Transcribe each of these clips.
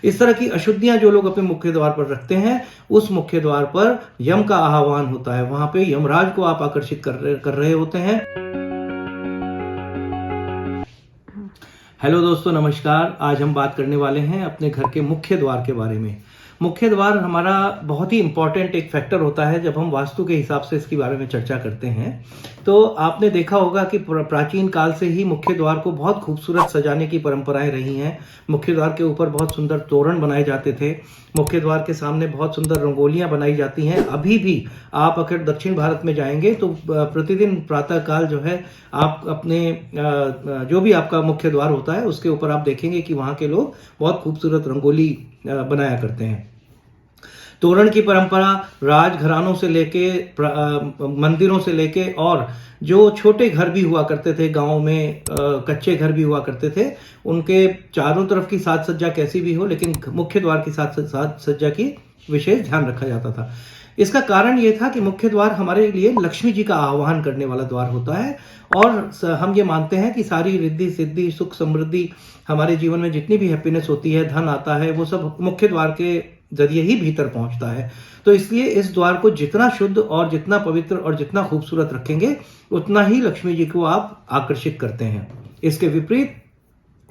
इस तरह की अशुद्धियां जो लोग अपने मुख्य द्वार पर रखते हैं, उस मुख्य द्वार पर यम का आह्वान होता है। वहां पे यमराज को आप आकर्षित कर रहे होते हैं। हेलो दोस्तों, नमस्कार। आज हम बात करने वाले हैं अपने घर के मुख्य द्वार के बारे में। मुख्य द्वार हमारा बहुत ही इंपॉर्टेंट एक फैक्टर होता है जब हम वास्तु के हिसाब से इसके बारे में चर्चा करते हैं। तो आपने देखा होगा कि प्राचीन काल से ही मुख्य द्वार को बहुत खूबसूरत सजाने की परंपराएं रही हैं। मुख्य द्वार के ऊपर बहुत सुंदर तोरण बनाए जाते थे। मुख्य द्वार के सामने बहुत सुंदर रंगोलियां बनाई जाती हैं। अभी भी आप अगर दक्षिण भारत में जाएंगे तो प्रतिदिन प्रातः काल जो है, आप अपने जो भी आपका मुख्य द्वार होता है उसके ऊपर आप देखेंगे कि वहाँ के लोग बहुत खूबसूरत रंगोली बनाया करते हैं। तोरण की परंपरा राजघरानों से लेके मंदिरों से लेके और जो छोटे घर भी हुआ करते थे गांव में, कच्चे घर भी हुआ करते थे, उनके चारों तरफ की साज सज्जा कैसी भी हो, लेकिन मुख्य द्वार की साज सज्जा की विशेष ध्यान रखा जाता था। इसका कारण ये था कि मुख्य द्वार हमारे लिए लक्ष्मी जी का आह्वान करने वाला द्वार होता है और हम ये मानते हैं कि सारी रिद्धि सिद्धि सुख समृद्धि हमारे जीवन में जितनी भी हैप्पीनेस होती है, धन आता है, वो सब मुख्य द्वार के जरिए ही भीतर पहुंचता है। तो इसलिए इस द्वार को जितना शुद्ध और जितना पवित्र और जितना खूबसूरत रखेंगे, उतना ही लक्ष्मी जी को आप आकर्षित करते हैं। इसके विपरीत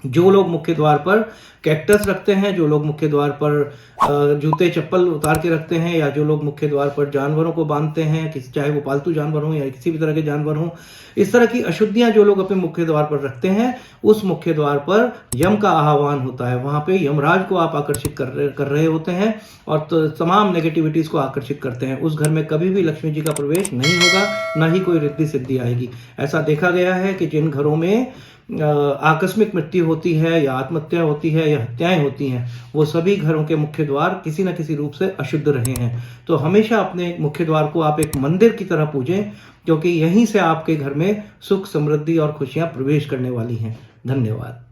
जो लोग मुख्य द्वार पर कैक्टस रखते हैं, जो लोग मुख्य द्वार पर जूते चप्पल उतार के रखते हैं, या जो लोग मुख्य द्वार पर जानवरों को बांधते हैं, चाहे वो पालतू जानवर हो या किसी भी तरह के जानवर हो, इस तरह की अशुद्धियां जो लोग अपने मुख्य द्वार पर रखते हैं, उस मुख्य द्वार पर यम का आह्वान होता है। वहां पे यमराज को आप आकर्षित कर रहे होते हैं और तमाम नेगेटिविटीज को आकर्षित करते हैं। उस घर में कभी भी लक्ष्मी जी का प्रवेश नहीं होगा, ना ही कोई रिद्धि सिद्धि आएगी। ऐसा देखा गया है कि जिन घरों में आकस्मिक मृत्यु होती है या आत्महत्या होती है या हत्याएं होती हैं, वो सभी घरों के मुख्य द्वार किसी न किसी रूप से अशुद्ध रहे हैं। तो हमेशा अपने मुख्य द्वार को आप एक मंदिर की तरह पूजें, क्योंकि यहीं से आपके घर में सुख समृद्धि और खुशियां प्रवेश करने वाली हैं। धन्यवाद।